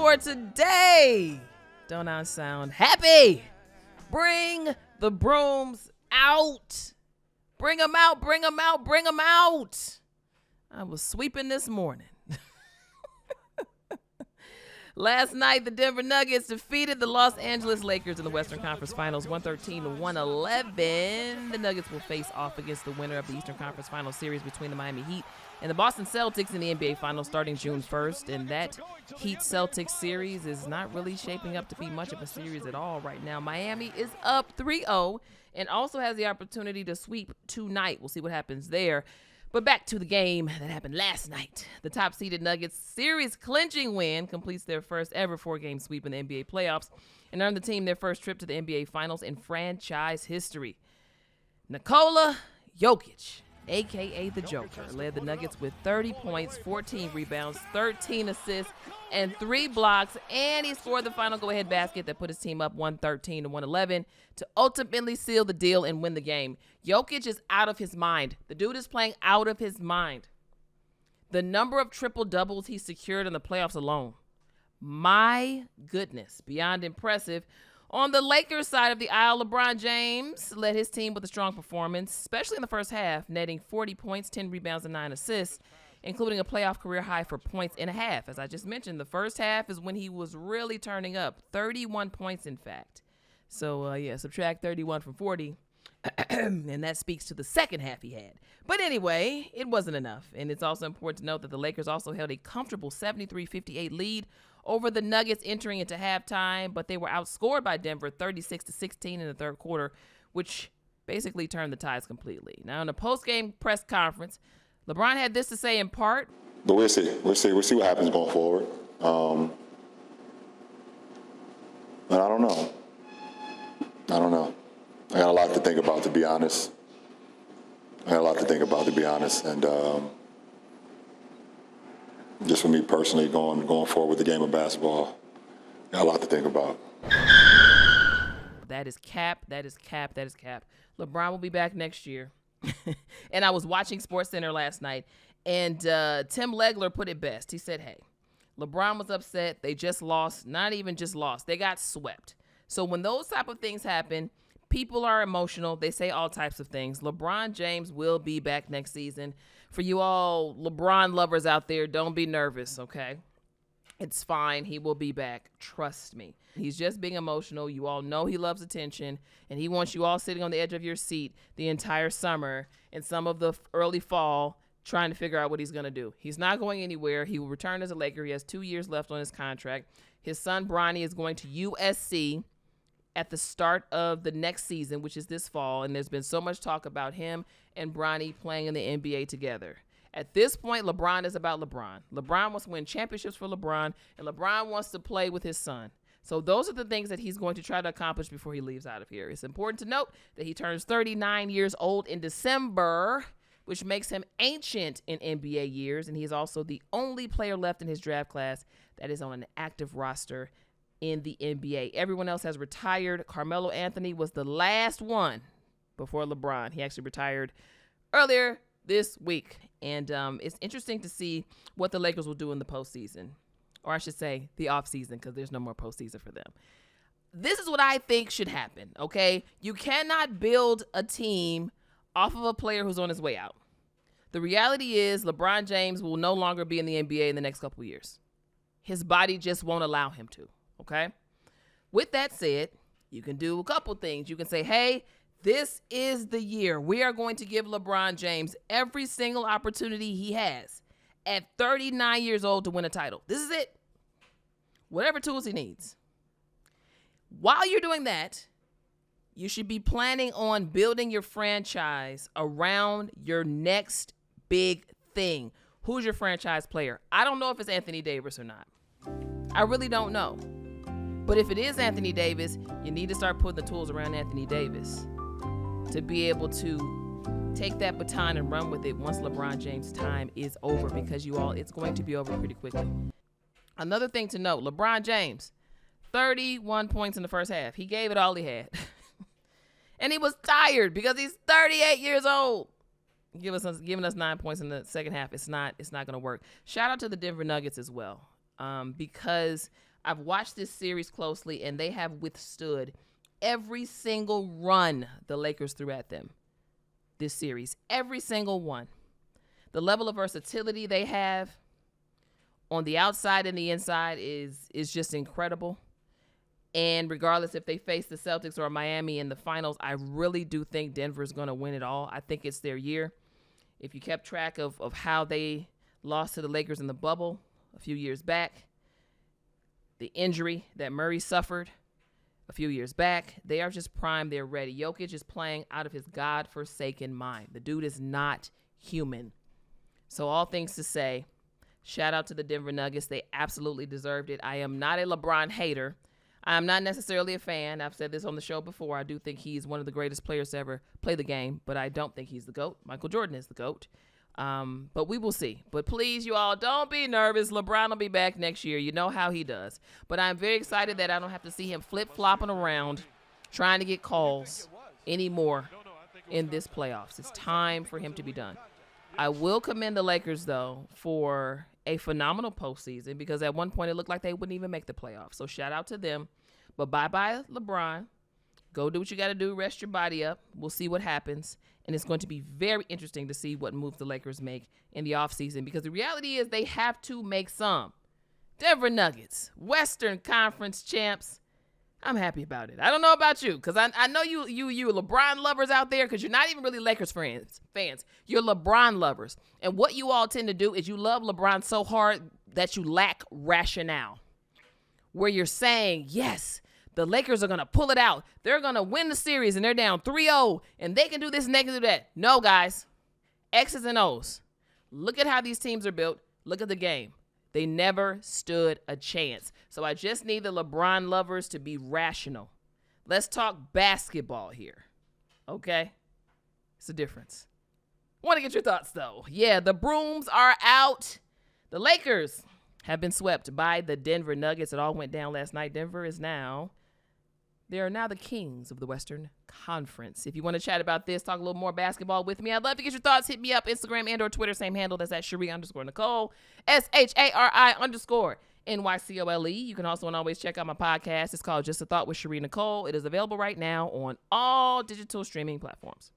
for today. Don't I sound happy? Bring the brooms out. Bring them out, bring them out, bring them out. I was sweeping this morning. Last night, the Denver Nuggets defeated the Los Angeles Lakers in the Western Conference Finals, 113-111. The Nuggets will face off against the winner of the Eastern Conference Finals series between the Miami Heat and the Boston Celtics in the NBA Finals starting June 1st. And that Heat-Celtics series is not really shaping up to be much of a series at all right now. Miami is up 3-0 and also has the opportunity to sweep tonight. We'll see what happens there. But back to the game that happened last night. The top-seeded Nuggets series-clinching win completes their first ever four-game sweep in the NBA playoffs and earned the team their first trip to the NBA Finals in franchise history. Nikola Jokic, a.k.a. the Joker, led the Nuggets with 30 points, 14 rebounds, 13 assists, and 3 blocks, and he scored the final go-ahead basket that put his team up 113-111 to ultimately seal the deal and win the game. Jokic is out of his mind. The dude is playing out of his mind. The number of triple-doubles he secured in the playoffs alone, my goodness, beyond impressive. On the Lakers side of the aisle, LeBron James led his team with a strong performance, especially in the first half, netting 40 points, 10 rebounds, and 9 assists, including a playoff career high for points and a half. As I just mentioned, the first half is when he was really turning up, 31 points, in fact. So, subtract 31 from 40, and that speaks to the second half he had. But anyway, it wasn't enough, and it's also important to note that the Lakers also held a comfortable 73-58 lead over the Nuggets entering into halftime, but they were outscored by Denver 36-16 in the third quarter, which basically turned the tides completely. Now, in a post-game press conference, LeBron had this to say in part. But we'll see. We'll see what happens going forward. But I don't know. I got a lot to think about, to be honest. And just for me personally, going forward with the game of basketball, got a lot to think about. That is cap. LeBron will be back next year. And I was watching SportsCenter last night, and Tim Legler put it best. He said, hey, LeBron was upset. They just lost. Not even just lost. They got swept. So when those type of things happen, people are emotional. They say all types of things. LeBron James will be back next season. For you all LeBron lovers out there, don't be nervous, okay? It's fine. He will be back. Trust me. He's just being emotional. You all know he loves attention, and he wants you all sitting on the edge of your seat the entire summer and some of the early fall trying to figure out what he's going to do. He's not going anywhere. He will return as a Laker. He has 2 years left on his contract. His son, Bronny, is going to USC at the start of the next season, which is this fall, and there's been so much talk about him and Bronny playing in the NBA together. At this point, LeBron is about LeBron. LeBron wants to win championships for LeBron, and LeBron wants to play with his son. So those are the things that he's going to try to accomplish before he leaves out of here. It's important to note that he turns 39 years old in December, which makes him ancient in NBA years, and he's also the only player left in his draft class that is on an active roster in the NBA. Everyone else has retired. Carmelo Anthony was the last one before LeBron. He actually retired earlier this week. And it's interesting to see what the Lakers will do in the postseason. Or I should say the offseason, because there's no more postseason for them. This is what I think should happen, okay? You cannot build a team off of a player who's on his way out. The reality is LeBron James will no longer be in the NBA in the next couple of years. His body just won't allow him to. Okay. With that said, you can do a couple things. You can say, hey, this is the year. We are going to give LeBron James every single opportunity he has at 39 years old to win a title. This is it. Whatever tools he needs. While you're doing that, you should be planning on building your franchise around your next big thing. Who's your franchise player? I don't know if it's Anthony Davis or not. I really don't know. But if it is Anthony Davis, you need to start putting the tools around Anthony Davis to be able to take that baton and run with it once LeBron James' time is over, because you all, it's going to be over pretty quickly. Another thing to note, LeBron James, 31 points in the first half. He gave it all he had. And he was tired because he's 38 years old. Giving us 9 points in the second half, it's not going to work. Shout out to the Denver Nuggets as well, because I've watched this series closely, and they have withstood every single run the Lakers threw at them this series. Every single one. The level of versatility they have on the outside and the inside is just incredible. And regardless if they face the Celtics or Miami in the finals, I really do think Denver's going to win it all. I think it's their year. If you kept track of how they lost to the Lakers in the bubble a few years back, the injury that Murray suffered a few years back, they are just primed. They're ready. Jokic is playing out of his God-forsaken mind. The dude is not human. So all things to say, shout out to the Denver Nuggets. They absolutely deserved it. I am not a LeBron hater. I'm not necessarily a fan. I've said this on the show before. I do think he's one of the greatest players to ever play the game, but I don't think he's the GOAT. Michael Jordan is the GOAT. But we will see. But please, you all, don't be nervous. LeBron will be back next year. You know how he does. But I'm very excited that I don't have to see him flip-flopping around trying to get calls anymore in this playoffs. It's time for him to be done. I will commend the Lakers, though, for a phenomenal postseason because at one point it looked like they wouldn't even make the playoffs. So shout out to them. But bye-bye, LeBron. Go do what you got to do. Rest your body up. We'll see what happens. And it's going to be very interesting to see what moves the Lakers make in the offseason because the reality is they have to make some. Denver Nuggets, Western Conference champs. I'm happy about it. I don't know about you because I know you LeBron lovers out there because you're not even really Lakers fans. You're LeBron lovers. And what you all tend to do is you love LeBron so hard that you lack rationale. Where you're saying, yes, the Lakers are going to pull it out. They're going to win the series, and they're down 3-0, and they can do this and they can do that. No, guys. X's and O's. Look at how these teams are built. Look at the game. They never stood a chance. So I just need the LeBron lovers to be rational. Let's talk basketball here. Okay? It's a difference. Want to get your thoughts, though. Yeah, the brooms are out. The Lakers have been swept by the Denver Nuggets. It all went down last night. They are now the kings of the Western Conference. If you want to chat about this, talk a little more basketball with me, I'd love to get your thoughts. Hit me up, Instagram and or Twitter. Same handle. That's at Sharí_Nycole. SHARI_NYCOLE. You can also always check out my podcast. It's called Just a Thought with Sharí Nycole. It is available right now on all digital streaming platforms.